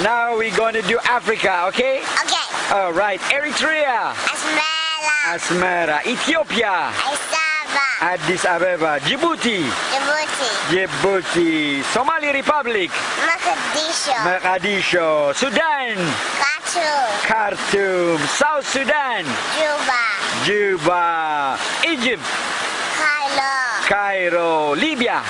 Now we're going to do Africa, okay? Okay. All right. Eritrea. Asmara. Asmara. Ethiopia. Asaba. Addis Ababa. Djibouti. Djibouti. Djibouti. Somali Republic. Mogadishu. Mogadishu. Sudan. Khartoum. Khartoum. South Sudan. Juba. Juba. Egypt. Cairo. Cairo. Libya.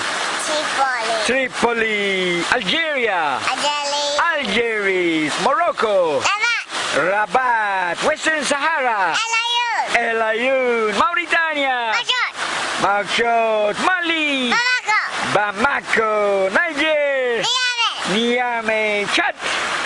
Tripoli. Tripoli. Algeria. Adeli. Algiers. Morocco. Damat. Rabat. Western Sahara. Elayun. El Ayoun. Mauritania. Majot. Nouakchott. Mali. Bamako. Bamako. Niger. Niamey. Niamey. Chad.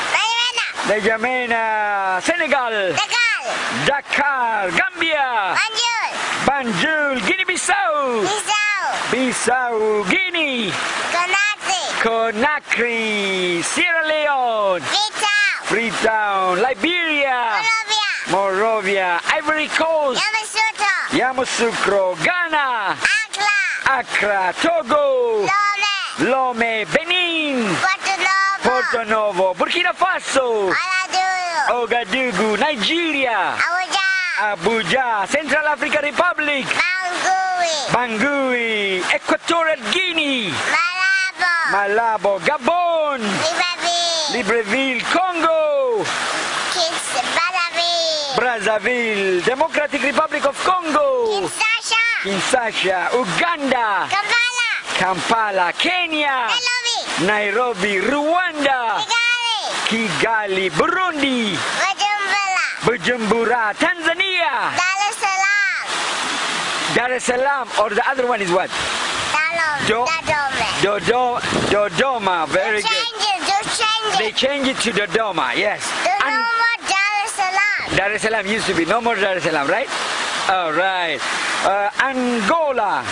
N'Djamena. N'Djamena. Senegal. Dakar. Dakar. Gambia. Banjul. Banjul. Guinea-Bissau. Bissau. Bissau. Guinea. Conakry. Conakry. Sierra Leone. Freetown. Freetown. Liberia. Monrovia. Monrovia. Ivory Coast. Yamoussoukro. Yamoussoukro. Ghana. Accra. Accra. Togo. Lomé. Lomé. Benin. Porto Novo. Burkina Faso. Ouagadougou. Ouagadougou. Nigeria. Abuja. Abuja. Central African Republic. Bangui. Bangui. Equatorial Guinea. Malabo. Malabo. Gabon. Libreville. Libreville. Congo. Brazzaville. Brazzaville. Democratic Republic of Congo. Kinshasa. Kinshasa. Uganda. Kampala. Kampala. Kenya. Nairobi. Nairobi. Rwanda. Kigali. Kigali. Burundi. Bujumbura. Bujumbura. Tanzania. Dar es Salaam. Dar es Salaam. Or the other one is what? Dodoma. Dodoma. Very good. Just change They it. change it to Dodoma. Yes. There's And no more Dar es Salaam. Dar es Salaam used to be. No more Dar es Salaam, right? All right. Angola.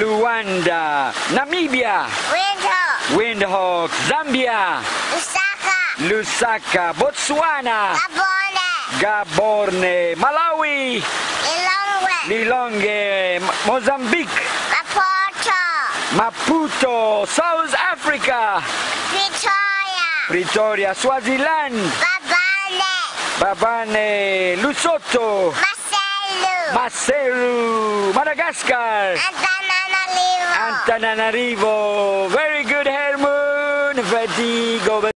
Luanda. Namibia. Windhoek. Windhoek. Zambia. Lusaka. Lusaka. Botswana. Gabon. Gaborone. Malawi. Lilongwe. Lilongwe. Mozambique. Maputo. Maputo. South Africa. Pretoria. Pretoria. Swaziland. Babane. Babane. Lesotho. Marcelo. Maseru. Madagascar. Antananarivo. Antananarivo. Very good, Herman. Vertigo.